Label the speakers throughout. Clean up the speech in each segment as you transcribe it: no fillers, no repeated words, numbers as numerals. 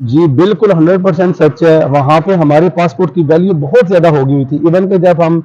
Speaker 1: جی بالکل 100% سچ ہے. وہاں پہ ہمارے پاسپورٹ کی ویلیو بہت زیادہ ہو گئی ہوئی تھی. ایون کہ جب ہم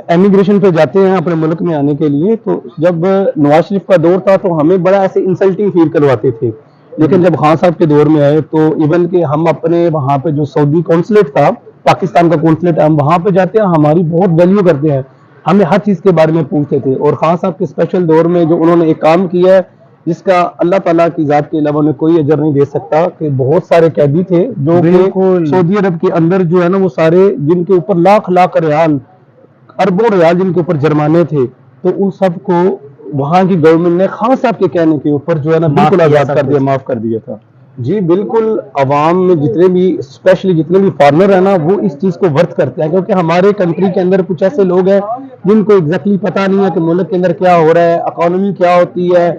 Speaker 1: امیگریشن پہ جاتے ہیں اپنے ملک میں آنے کے لیے، تو جب نواز شریف کا دور تھا تو ہمیں بڑا ایسے انسلٹنگ فیل کرواتے تھے. لیکن جب خان صاحب کے دور میں آئے تو ایون کہ ہم اپنے وہاں پہ جو سعودی کونسلیٹ تھا، پاکستان کا کونسلیٹ، ہم وہاں پہ جاتے ہیں ہماری بہت ویلیو کرتے ہیں، ہمیں ہر چیز کے بارے میں پوچھتے تھے. اور خان صاحب کے اسپیشل دور میں جو انہوں نے ایک کام کیا ہے جس کا اللہ تعالیٰ کی ذات کے علاوہ کوئی اجر نہیں دے سکتا، کہ بہت سارے قیدی تھے جو کہ
Speaker 2: بالکل
Speaker 1: سعودی عرب کے اندر جو ہے نا، وہ سارے جن کے اوپر لاکھ لاکھ ریال، اربوں ریال جن کے اوپر جرمانے تھے، تو ان سب کو وہاں کی گورنمنٹ نے خان صاحب کے کہنے کے اوپر جو ہے نا
Speaker 2: معاف
Speaker 1: بالکل
Speaker 2: کیا
Speaker 1: آزاد
Speaker 2: سب
Speaker 1: کر دیا،
Speaker 2: کچھ.
Speaker 1: معاف کر دیا تھا. جی بالکل. عوام میں جتنے بھی اسپیشلی جتنے بھی فارنر ہیں نا، وہ اس چیز کو ورت کرتے ہیں، کیونکہ ہمارے کنٹری کے اندر کچھ ایسے لوگ ہیں جن کو ایگزیکٹلی پتہ نہیں ہے کہ ملک کے اندر کیا ہو رہا ہے، اکانومی کیا ہوتی ہے،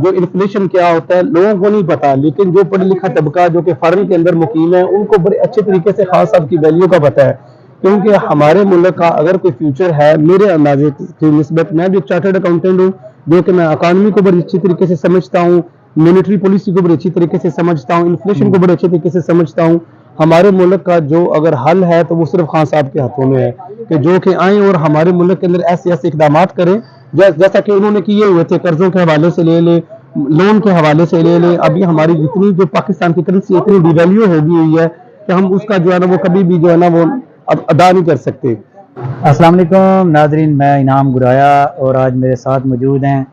Speaker 1: جو انفلیشن کیا ہوتا ہے، لوگوں کو نہیں پتا. لیکن جو پڑھا لکھا طبقہ جو کہ فارن کے اندر مقیم ہے، ان کو بڑے اچھے طریقے سے خان صاحب کی ویلیو کا پتہ ہے. کیونکہ ہمارے ملک کا اگر کوئی فیوچر ہے میرے اندازے کی نسبت، میں بھی ایک چارٹرڈ اکاؤنٹنٹ ہوں، جو کہ میں اکانومی کو بڑی اچھی طریقے سے سمجھتا ہوں، ملٹری پالیسی کو بڑی اچھی طریقے سے سمجھتا ہوں، انفلیشن کو بڑے اچھے طریقے سے سمجھتا ہوں. ہمارے ملک کا جو اگر حل ہے تو وہ صرف خان صاحب کے ہاتھوں میں ہے، کہ جو کہ آئیں اور ہمارے ملک کے اندر ایسے ایسے اقدامات کریں جیسا کہ انہوں نے کیے ہوئے تھے. قرضوں کے حوالے سے لے لے، لون کے حوالے سے لے لے. ابھی ہماری جتنی جو پاکستان کی کرنسی اتنی ڈی ویلیو ہو گئی ہوئی ہے کہ ہم اس کا جو ہے نا وہ کبھی بھی جو ہے نا وہ ادا نہیں کر سکتے.
Speaker 2: السلام علیکم ناظرین، میں انعام گرایا اور آج میرے ساتھ موجود ہیں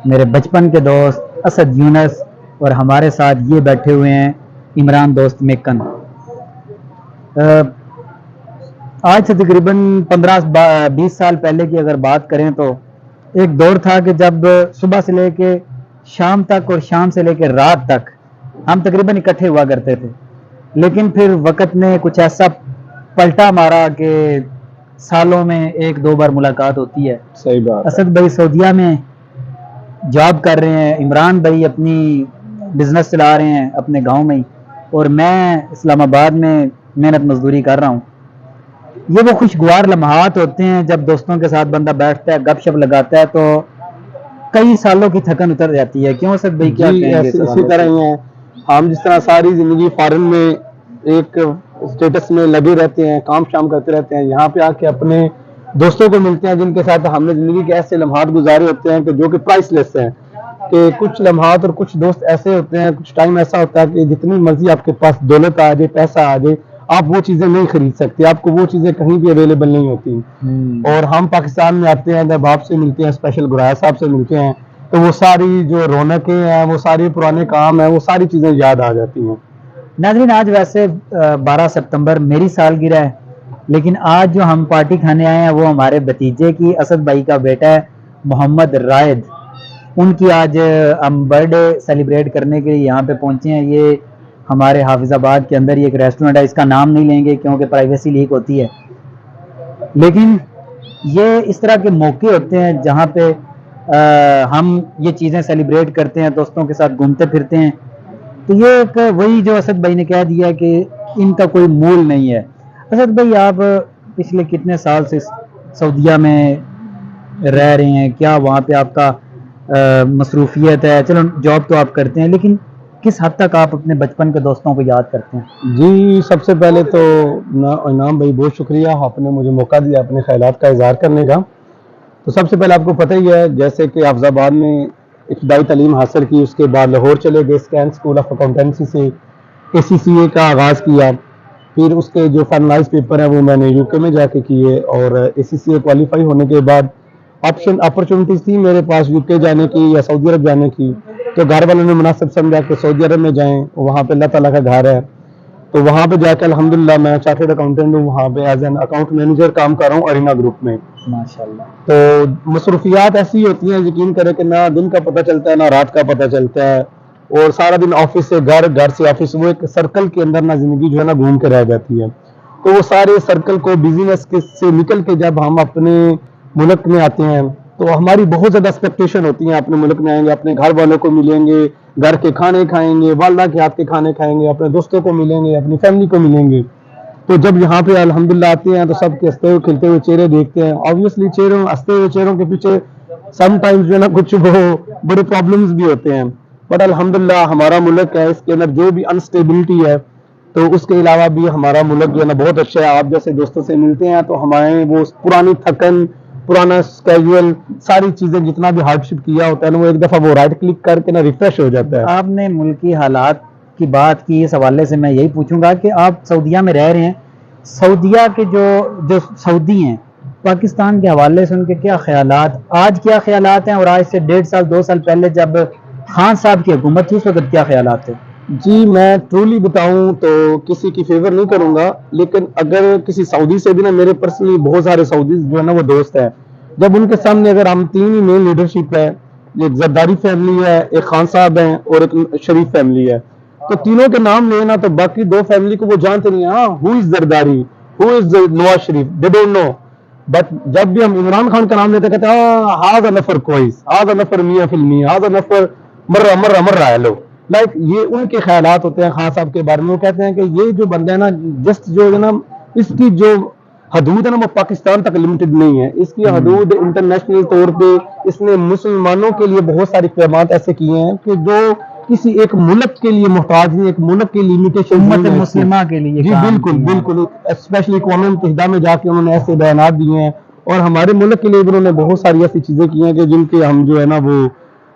Speaker 2: میرے بچپن کے دوست اسد یونس، اور ہمارے ساتھ یہ بیٹھے ہوئے ہیں عمران دوست میکن. آج سے تقریباً 15-20 سال پہلے کی اگر بات کریں تو ایک دور تھا کہ جب صبح سے لے کے شام تک اور شام سے لے کے رات تک ہم تقریباً اکٹھے ہوا کرتے تھے. لیکن پھر وقت نے کچھ ایسا پلٹا مارا کہ سالوں میں 1-2 بار ملاقات ہوتی ہے.
Speaker 1: صحیح بات.
Speaker 2: اسد بھائی سعودیہ میں جاب کر رہے ہیں، عمران بھائی اپنی بزنس چلا رہے ہیں اپنے گاؤں میں ہی، اور میں اسلام آباد میں محنت مزدوری کر رہا ہوں. یہ وہ خوشگوار لمحات ہوتے ہیں جب دوستوں کے ساتھ بندہ بیٹھتا ہے، گپ شپ لگاتا ہے، تو کئی سالوں کی تھکن اتر جاتی ہے. کیوں اسد بھائی، کیا
Speaker 1: جی
Speaker 2: کہیں گے اس
Speaker 1: اسی
Speaker 2: حوالے
Speaker 1: طرح
Speaker 2: سے؟
Speaker 1: ہی ہیں ہم. جس طرح ساری زندگی فارن میں ایک اسٹیٹس میں لگے رہتے ہیں، کام شام کرتے رہتے ہیں، یہاں پہ آ کے اپنے دوستوں کو ملتے ہیں جن کے ساتھ ہم نے زندگی کے ایسے لمحات گزارے ہوتے ہیں کہ جو کہ پرائس لیس ہیں. کہ کچھ لمحات اور کچھ دوست ایسے ہوتے ہیں، کچھ ٹائم ایسا ہوتا ہے کہ جتنی مرضی آپ کے پاس دولت آ جائے، پیسہ آ جائے، آپ وہ چیزیں نہیں خرید سکتے، آپ کو وہ چیزیں کہیں بھی اویلیبل نہیں ہوتی. اور ہم پاکستان میں آتے ہیں، جب آپ سے ملتے ہیں، اسپیشل گرایا صاحب سے ملتے ہیں، تو وہ ساری جو رونقیں ہیں، وہ سارے پرانے کام ہیں، وہ ساری چیزیں یاد آ جاتی ہیں.
Speaker 2: ناظرین، آج ویسے 12 ستمبر میری سالگرہ ہے، لیکن آج جو ہم پارٹی کھانے آئے ہیں وہ ہمارے بھتیجے کی، اسد بھائی کا بیٹا ہے محمد رائد. ان کی آج ہم برتھ ڈے سیلیبریٹ کرنے کے لیے یہاں پہ پہنچے ہیں. یہ ہمارے حافظ آباد کے اندر یہ ایک ریسٹورنٹ ہے، اس کا نام نہیں لیں گے کیونکہ پرائیویسی لیک ہوتی ہے. لیکن یہ اس طرح کے موقع ہوتے ہیں جہاں پہ ہم یہ چیزیں سیلیبریٹ کرتے ہیں، دوستوں کے ساتھ گھومتے پھرتے ہیں. تو یہ ایک وہی جو اسد بھائی نے کہہ دیا کہ ان کا کوئی مول نہیں ہے. اسد بھائی، آپ پچھلے کتنے سال سے سعودیہ میں رہ رہے ہیں؟ کیا وہاں پہ آپ کا مصروفیت ہے؟ چلو جاب تو آپ کرتے ہیں، لیکن کس حد تک آپ اپنے بچپن کے دوستوں کو یاد کرتے ہیں؟
Speaker 1: جی سب سے پہلے تو انعام بھائی بہت شکریہ، آپ نے مجھے موقع دیا اپنے خیالات کا اظہار کرنے کا. تو سب سے پہلے آپ کو پتہ ہی ہے، جیسے کہ حافظ آباد میں ابتدائی تعلیم حاصل کی، اس کے بعد لاہور چلے گئے، اسکین اسکول آف اکاؤنٹنسی سے ACCA کا آغاز کیا. پھر اس کے جو فائنلائز پیپر ہیں وہ میں نے UK میں جا کے کیے، اور ACCA کوالیفائی ہونے کے بعد اپرچونٹیز تھی میرے پاس UK جانے کی یا سعودی عرب جانے کی. تو گھر والوں نے مناسب سمجھا کہ سعودی عرب میں جائیں، وہاں پہ اللہ تعالیٰ کا گھر ہے. تو وہاں پہ جا کے الحمدللہ میں چارٹرڈ اکاؤنٹنٹ ہوں، وہاں پہ ایز این اکاؤنٹ مینیجر کام کر رہا ہوں ارینا گروپ میں.
Speaker 2: ماشاءاللہ.
Speaker 1: تو مصروفیات ایسی ہوتی ہیں، یقین کرے کہ نہ دن کا پتہ چلتا ہے نہ رات کا پتہ چلتا ہے، اور سارا دن آفس سے گھر، گھر سے آفس، وہ ایک سرکل کے اندر نہ زندگی جو ہے نا گھوم کے رہ جاتی ہے. تو وہ سارے سرکل کو بزنس سے نکل کے جب ہم اپنے ملک میں آتے ہیں تو ہماری بہت زیادہ ایکسپیکٹیشن ہوتی ہیں. اپنے ملک میں آئیں گے، اپنے گھر والوں کو ملیں گے، گھر کے کھانے کھائیں گے، والدہ کے ہاتھ کے کھانے کھائیں گے، اپنے دوستوں کو ملیں گے، اپنی فیملی کو ملیں گے. تو جب یہاں پہ الحمدللہ آتے ہیں تو سب کے ہنستے ہوئے کھلتے ہوئے چہرے دیکھتے ہیں. آبویسلی ہنستے ہوئے چہروں کے پیچھے سم ٹائمز جو ہے نا کچھ وہ بڑے پرابلمز بھی ہوتے ہیں. بٹ الحمدللہ ہمارا ملک ہے، اس کے اندر جو بھی انسٹیبلٹی ہے تو اس کے علاوہ بھی ہمارا ملک جو ہے نا بہت اچھا ہے. آپ جیسے دوستوں سے ملتے ہیں تو ہمارے وہ پرانی تھکن، پرانا اسکیجول، ساری چیزیں جتنا بھی ہارڈ شپ کیا ہوتا ہے نا وہ ایک دفعہ وہ رائٹ کلک کر کے نا ریفریش ہو جاتا ہے.
Speaker 2: آپ نے ملکی حالات کی بات کی، اس حوالے سے میں یہی پوچھوں گا کہ آپ سعودیہ میں رہ رہے ہیں، سعودیہ کے جو سعودی ہیں، پاکستان کے حوالے سے ان کے کیا خیالات، آج کیا خیالات ہیں، اور آج سے 1.5 سال 2 سال پہلے جب خان صاحب کی حکومت تھی اس وقت کیا خیالات تھے؟
Speaker 1: جی میں ٹرولی بتاؤں تو کسی کی فیور نہیں کروں گا، لیکن اگر کسی سعودی سے بھی نا، میرے پرسنلی بہت سارے سعودی جو ہے نا وہ دوست ہیں، جب ان کے سامنے اگر ہم تین ہی مین لیڈرشپ ہے، ایک زرداری فیملی ہے، ایک خان صاحب ہیں اور ایک شریف فیملی ہے، تو تینوں کے نام لینا تو باقی دو فیملی کو وہ جانتے نہیں ہیں. ہو از زرداری، ہو از Nawaz Sharif, they don't know. But جب بھی ہم عمران خان کا نام لیتے کہتے ہیں ہاذا نفر کوئس، ہاذا نفر میاں فی المیا، ہاذا نفر مرہ مرہ مرہ ہے لو. لائک یہ ان کے خیالات ہوتے ہیں خان صاحب کے بارے میں. وہ کہتے ہیں کہ یہ جو بندہ ہے نا، جسٹ جو ہے نا، اس کی جو حدود ہے نا وہ پاکستان تک لمیٹڈ نہیں ہے، اس کی حدود انٹرنیشنل طور پہ اس نے مسلمانوں کے لیے بہت سارے اقدامات ایسے کیے ہیں کہ جو کسی ایک ملک کے لیے محتاج نہیں، ایک ملک کی لمیٹیشن
Speaker 2: امت مسلمہ کے لیے
Speaker 1: جی
Speaker 2: کام
Speaker 1: بالکل
Speaker 2: کیا ہے.
Speaker 1: بالکل. اسپیشلی اقوام متحدہ میں جا کے انہوں نے ایسے بیانات دیے ہیں، اور ہمارے ملک کے لیے بھی انہوں نے بہت ساری ایسی چیزیں کی ہیں کہ جن کے ہم جو ہے نا وہ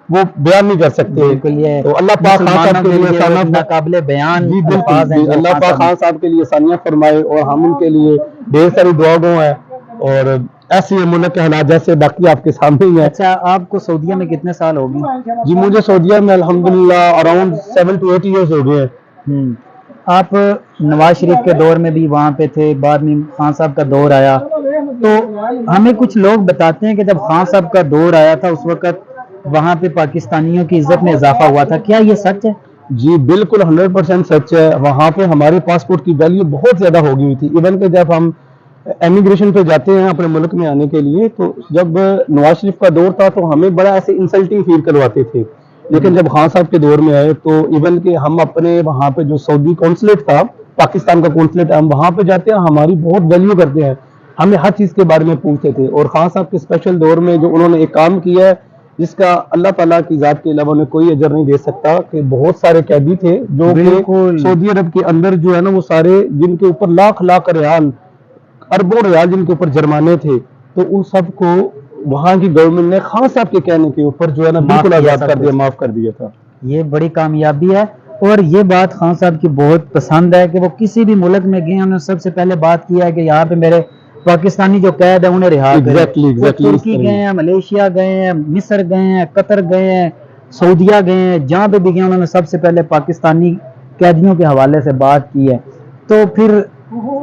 Speaker 1: بیان نہیں کر سکتے.
Speaker 2: بالکل، یہ
Speaker 1: تو اللہ پاک خان صاحب کے لیے
Speaker 2: مسلمانوں کے ناقابل بیان
Speaker 1: جی
Speaker 2: الفاظ ہیں
Speaker 1: بالکل،
Speaker 2: جو
Speaker 1: اللہ
Speaker 2: خان
Speaker 1: پاک
Speaker 2: صاحب نے.
Speaker 1: خان صاحب کے لیے ثانیہ فرمائے، اور ہم ان کے لیے ڈھیر ساری دعا گو ہیں. اور ایسے ملک کے حالات جیسے باقی آپ کے سامنے ہی ہیں.
Speaker 2: اچھا، آپ کو سعودیہ میں کتنے سال ہو گئے؟
Speaker 1: جی مجھے سعودیہ میں الحمدللہ اراؤنڈ 7 to 8 ایئرس ہو گئے ہیں.
Speaker 2: آپ نواز شریف کے دور میں بھی وہاں پہ تھے، بعد میں خان صاحب کا دور آیا، تو ہمیں کچھ لوگ بتاتے ہیں کہ جب خان صاحب کا دور آیا تھا اس وقت وہاں پہ پاکستانیوں کی عزت میں اضافہ ہوا تھا، کیا یہ سچ ہے؟
Speaker 1: جی بالکل 100% سچ ہے. وہاں پہ ہمارے پاسپورٹ کی ویلیو بہت زیادہ ہو گئی ہوئی تھی. ایون کہ جب ہم امیگریشن پہ جاتے ہیں اپنے ملک میں آنے کے لیے، تو جب نواز شریف کا دور تھا تو ہمیں بڑا ایسے انسلٹنگ فیل کرواتے تھے، لیکن جب خان صاحب کے دور میں آئے تو ایون کہ ہم اپنے وہاں پہ جو سعودی کونسلیٹ تھا، پاکستان کا کونسلیٹ، ہم وہاں پہ جاتے ہیں، ہماری بہت ویلیو کرتے ہیں، ہمیں ہر چیز کے بارے میں پوچھتے تھے. اور خان صاحب کے اسپیشل دور میں جو انہوں نے ایک کام کیا ہے جس کا اللہ تعالیٰ کی ذات کے علاوہ کوئی اجر نہیں دے سکتا، کہ بہت سارے قیدی تھے جو کہ سعودی عرب کے اندر جو ہے نا وہ سارے، جن کے اوپر لاکھ لاکھ ریال، اربوں ریال جن کے اوپر جرمانے تھے، تو ان سب کو وہاں کی گورنمنٹ نے خان صاحب کے کہنے کے اوپر جو ہے نا بالکل آزاد کر دیا، معاف کر دیا تھا.
Speaker 2: یہ بڑی کامیابی ہے، اور یہ بات خان صاحب کی بہت پسند ہے کہ وہ کسی بھی ملک میں گئے، انہوں نے سب سے پہلے بات کیا ہے کہ یہاں پہ میرے پاکستانی جو قید ہے انہیں رہا کریں. وہ ترکی گئے ہیں، ملیشیا گئے ہیں، مصر گئے ہیں، قطر گئے ہیں، سعودیہ گئے ہیں، جہاں پہ بھی گئے انہوں نے سب سے پہلے پاکستانی قیدیوں کے حوالے سے بات کی ہے. تو پھر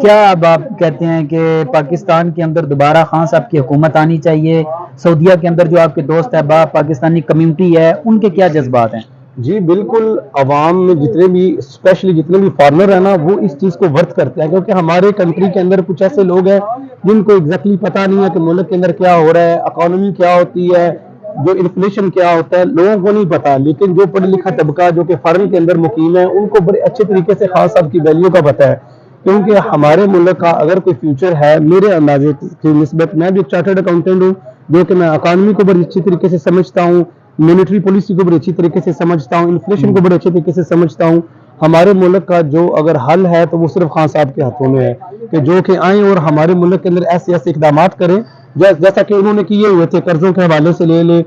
Speaker 2: کیا اب آپ کہتے ہیں کہ پاکستان کے اندر دوبارہ خان صاحب کی حکومت آنی چاہیے؟ سعودیہ کے اندر جو آپ کے دوست احباب پاکستانی کمیونٹی ہے ان کے کیا جذبات ہیں؟
Speaker 1: جی بالکل، عوام میں جتنے بھی اسپیشلی جتنے بھی فارنر ہیں نا وہ اس چیز کو ورت کرتے ہیں، کیونکہ ہمارے کنٹری کے اندر کچھ ایسے لوگ ہیں جن کو ایگزیکٹلی پتہ نہیں ہے کہ ملک کے اندر کیا ہو رہا ہے، اکانومی کیا ہوتی ہے، جو انفلیشن کیا ہوتا ہے، لوگوں کو نہیں پتا. لیکن جو پڑھا لکھا طبقہ جو کہ فارن کے اندر مقیم ہے ان کو بڑے اچھے طریقے سے خان صاحب کی ویلیو کا پتہ ہے. کیونکہ ہمارے ملک کا اگر کوئی فیوچر ہے، میرے اندازے کی نسبت، میں بھی ایک چارٹرڈ اکاؤنٹنٹ ہوں، جو کہ میں اکانومی کو بڑی اچھی طریقے سے سمجھتا ہوں، مانیٹری پالیسی کو بڑی اچھی طریقے سے سمجھتا ہوں، انفلیشن کو بڑے اچھے طریقے سے سمجھتا ہوں. ہمارے ملک کا جو اگر حل ہے تو وہ صرف خان صاحب کے ہاتھوں میں ہے، کہ جو کہ آئیں اور ہمارے ملک کے اندر ایسے ایسے اقدامات کریں جیسا کہ انہوں نے کیے ہوئے تھے. قرضوں کے حوالے سے لے لے،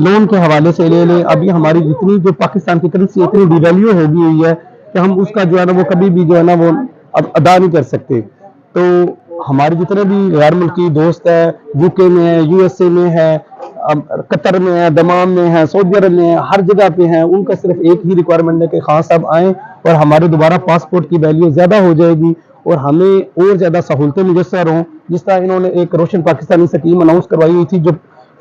Speaker 1: لون کے حوالے سے لے لے. ابھی ہماری جتنی جو پاکستان کی کرنسی اتنی ڈی ویلیو ہو گئی ہوئی ہے کہ ہم اس کا جو ہے نا وہ کبھی بھی جو ہے نا وہ ادا نہیں کر سکتے. تو ہمارے جتنے بھی غیر ملکی دوست ہیں، یو کے میں ہے، یو ایس اے میں ہے، قطر میں ہے، دمام میں ہے، سعودی عرب میں ہے، ہر جگہ پہ ہیں، ان کا صرف ایک ہی ریکوائرمنٹ ہے کہ خان صاحب آئیں اور ہمارے دوبارہ پاسپورٹ کی ویلیو زیادہ ہو جائے گی اور ہمیں اور زیادہ سہولتیں میسر ہوں. جس طرح انہوں نے ایک روشن پاکستانی اسکیم اناؤنس کروائی ہوئی تھی جو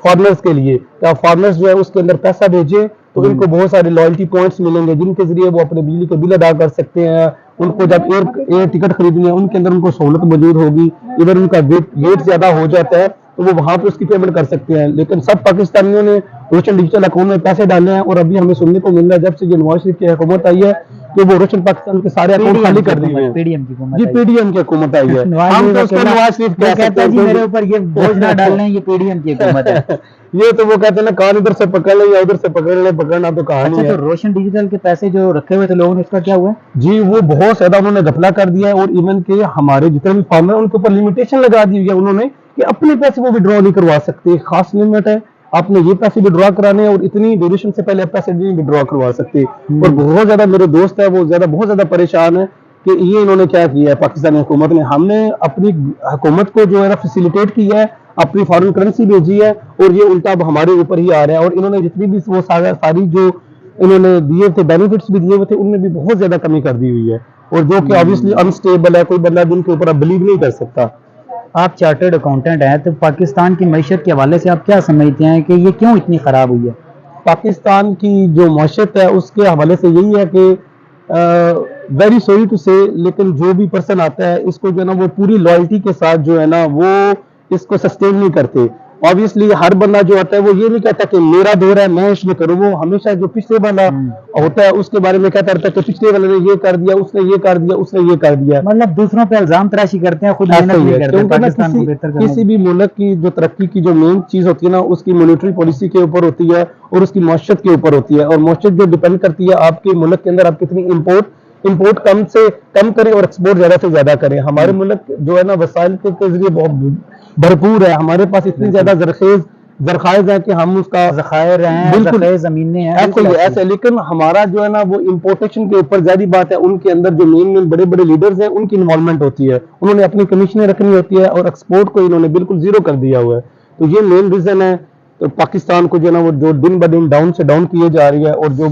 Speaker 1: فارنرز کے لیے، کیا فارنرز جو ہے اس کے اندر پیسہ بھیجیں تو ان کو بہت سارے لائلٹی پوائنٹس ملیں گے جن کے ذریعے وہ اپنے بجلی کے بل ادا کر سکتے ہیں. ان کو جب ایئر ٹکٹ خریدنی ہے ان کے اندر ان کو سہولت موجود ہوگی. اگر ان کا ویٹ زیادہ ہو جاتا ہے تو وہ وہاں پہ اس کی پیمنٹ کر سکتے ہیں. لیکن سب پاکستانیوں نے روشن ڈیجیٹل اکاؤنٹ میں پیسے ڈالے ہیں، اور ابھی ہمیں سننے کو مل رہا ہے جب سے یہ نواز شریف کی حکومت آئی ہے کہ وہ روشن پاکستان کے سارے اکاؤنٹ خالی کر دیے ہیں.
Speaker 2: PDM کی حکومت
Speaker 1: جی پی ڈی ایم کی حکومت آئی ہے. ہم تو اس کو نواز شریف کہہ سکتے
Speaker 2: کہتا ہے جی
Speaker 1: ہیں.
Speaker 2: میرے اوپر یہ بوجھ نہ ڈالنا، یہ PDM کی حکومت ہے.
Speaker 1: یہ تو وہ کہتے ہیں نا کان ادھر سے پکڑ لیں یا ادھر سے پکڑ لیں، پکڑنا تو کہانی
Speaker 2: اچھا
Speaker 1: ہے.
Speaker 2: تو روشن ڈیجیٹل کے پیسے جو رکھے ہوئے تھے لوگوں نے، اس کا کیا ہوا ہے؟
Speaker 1: جی وہ بہت زیادہ انہوں نے گھپلا کر دیا ہے، اور ایون کہ ہمارے جتنے بھی فارمر ہیں ان کے اوپر لمیٹیشن لگا دی ہوئی ہے انہوں نے کہ اپنے پیسے وہ وڈرا نہیں کروا سکتے. خاص لمٹ ہے، آپ نے یہ پیسے وڈرا کرانے ہیں اور اتنی ڈیوریشن سے پہلے پیسے نہیں وڈرا کروا سکتے. اور بہت زیادہ میرے دوست ہے وہ بہت زیادہ پریشان ہے کہ یہ انہوں نے کیا کیا ہے پاکستانی حکومت نے. ہم نے اپنی حکومت کو جو ہے نا فیسیلیٹیٹ کیا ہے، اپنی فارن کرنسی بھیجی ہے، اور یہ الٹا اب ہمارے اوپر ہی آ رہا ہے. اور انہوں نے جتنی بھی وہ ساری جو انہوں نے دیے تھے بینیفٹس بھی دیے ہوئے تھے، ان میں بھی بہت زیادہ کمی کر دی ہوئی ہے، اور جو کہ obviously انسٹیبل ہے. کوئی بندہ جن کے اوپر اب بلیو نہیں کر سکتا.
Speaker 2: آپ چارٹرڈ اکاؤنٹنٹ ہیں، تو پاکستان کی معیشت کے حوالے سے آپ کیا سمجھتے ہیں کہ یہ کیوں اتنی خراب ہوئی ہے؟
Speaker 1: پاکستان کی جو معیشت ہے اس کے حوالے سے یہی ہے کہ ویری سوری ٹو سے، لیکن جو بھی پرسن آتا ہے اس کو جو ہے نا وہ پوری لائلٹی کے ساتھ جو ہے نا وہ اس کو سسٹین نہیں کرتے. obviously ہر بندہ جو آتا ہے وہ یہ نہیں کہتا کہ میرا دور ہے میں اس میں کروں. وہ ہمیشہ جو پچھلے والا ہوتا ہے اس کے بارے میں کہتا رہتا ہے کہ پچھلے والے نے یہ کر دیا، اس نے یہ کر دیا، اس نے یہ کر دیا.
Speaker 2: مطلب دوسروں پہ الزام تراشی کرتے ہیں، خود محنت نہیں کرتے
Speaker 1: کیونکہ نا
Speaker 2: پاکستان کو بہتر کرنے
Speaker 1: کسی بھی ملک کی جو ترقی کی جو مین چیز ہوتی ہے نا اس کی مانیٹری پالیسی کے اوپر ہوتی ہے اور اس کی معیشت کے اوپر ہوتی ہے. اور معیشت جو ڈیپینڈ کرتی ہے آپ کے ملک کے اندر آپ کتنی امپورٹ کم سے کم کریں اور ایکسپورٹ زیادہ سے زیادہ کریں. ہمارے ملک جو ہے نا وسائل کے ذریعے بہت بھرپور ہے، ہمارے پاس اتنی زیادہ زرخائز ہے کہ ہم اس کا
Speaker 2: ذخائر ہیں،
Speaker 1: بالکل
Speaker 2: زمینیں ہیں،
Speaker 1: ایسے. لیکن ہمارا جو ہے نا وہ امپورٹیشن کے اوپر ظاہری بات ہے ان کے اندر جو مین بڑے بڑے لیڈرز ہیں ان کی انوالومنٹ ہوتی ہے. انہوں نے اپنی کمیشنیں رکھنی ہوتی ہے اور ایکسپورٹ کو انہوں نے بالکل زیرو کر دیا ہوا ہے. تو یہ مین ریزن ہے. تو پاکستان کو جو ہے نا وہ جو دن بدن ڈاؤن سے ڈاؤن کیے جا رہی ہے، اور جو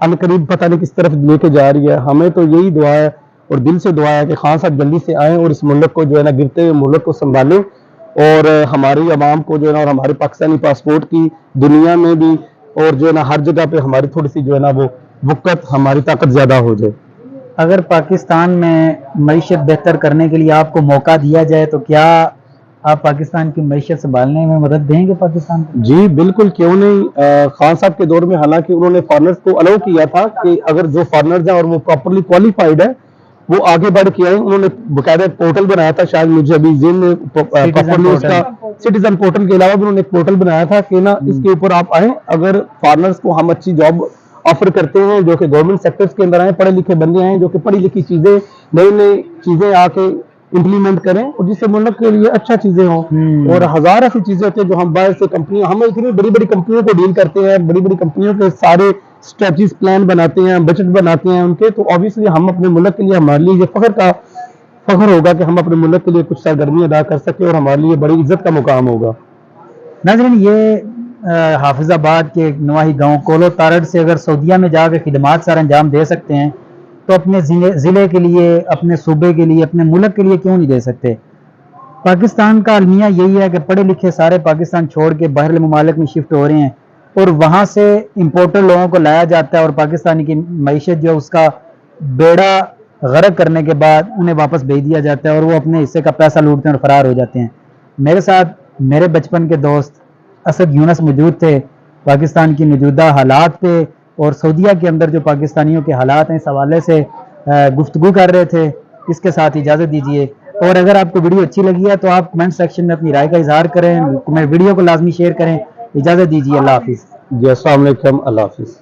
Speaker 1: عنقریب پتہ نہیں کس طرف لے کے جا رہی ہے. ہمیں تو یہی دعا ہے اور دل سے دعا ہے کہ خان صاحب جلدی سے آئیں اور اس ملک کو جو ہے نا گرتے ہوئے ملک کو سنبھالیں، اور ہماری عوام کو جو ہے نا اور ہمارے پاکستانی پاسپورٹ کی دنیا میں بھی اور جو ہے نا ہر جگہ پہ ہماری تھوڑی سی جو ہے نا وہ وقت ہماری طاقت زیادہ ہو جائے.
Speaker 2: اگر پاکستان میں معیشت بہتر کرنے کے لیے آپ کو موقع دیا جائے تو کیا آپ پاکستان کی معیشت سنبھالنے میں مدد دیں گے پاکستان کو؟
Speaker 1: جی بالکل، کیوں نہیں. خان صاحب کے دور میں حالانکہ انہوں نے فارنرز کو الاؤ کیا تھا کہ اگر جو فارنرز ہیں اور وہ پراپرلی کوالیفائڈ ہے وہ آگے بڑھ کے آئیں. انہوں نے باقاعدہ پورٹل بنایا تھا، شاید مجھے ابھی ذہن میں پراپرلی اس کا سٹیزن پورٹل کے علاوہ بھی انہوں نے ایک پورٹل بنایا تھا کہ نا اس کے اوپر آپ آئیں. اگر فارنرز کو ہم اچھی جاب آفر کرتے ہیں جو کہ گورنمنٹ سیکٹرز کے اندر آئیں، پڑھے لکھے بندے ہیں جو کہ پڑھی لکھی چیزیں نئی چیزیں آ کے امپلیمنٹ کریں اور جس سے ملک کے لیے اچھا چیزیں ہوں. اور ہزار ایسی چیزیں ہوتی ہیں جو ہم باہر سے کمپنیاں، ہم اتنی بڑی بڑی کمپنیوں کو ڈیل کرتے ہیں، بڑی بڑی کمپنیوں کے سارے اسٹریٹجیز پلان بناتے ہیں، بجٹ بناتے ہیں ان کے. تو obviously ہم اپنے ملک کے لیے، ہمارے لیے یہ فخر ہوگا کہ ہم اپنے ملک کے لیے کچھ سرگرمی ادا کر سکیں اور ہمارے لیے بڑی عزت کا مقام ہوگا.
Speaker 2: ناظرین، یہ حافظ آباد کے نواحی گاؤں کولو تارڑ سے اگر سعودیہ میں جا کے خدمات سر انجام دے سکتے ہیں تو اپنے ضلع کے لیے، اپنے صوبے کے لیے، اپنے ملک کے لیے کیوں نہیں دے سکتے؟ پاکستان کا المیہ یہی ہے کہ پڑھے لکھے سارے پاکستان چھوڑ کے باہر ممالک میں شفٹ ہو رہے ہیں اور وہاں سے امپورٹر لوگوں کو لایا جاتا ہے اور پاکستانی کی معیشت جو اس کا بیڑا غرق کرنے کے بعد انہیں واپس بھیج دیا جاتا ہے اور وہ اپنے حصے کا پیسہ لوٹتے ہیں اور فرار ہو جاتے ہیں. میرے ساتھ میرے بچپن کے دوست اسد یونس موجود تھے. پاکستان کی موجودہ حالات پہ اور سعودیہ کے اندر جو پاکستانیوں کے حالات ہیں اس حوالے سے گفتگو کر رہے تھے. اس کے ساتھ اجازت دیجیے، اور اگر آپ کو ویڈیو اچھی لگی ہے تو آپ کمنٹ سیکشن میں اپنی رائے کا اظہار کریں، ویڈیو کو لازمی شیئر کریں. اجازت دیجیے، اللہ حافظ.
Speaker 1: جی السلام علیکم، اللہ حافظ.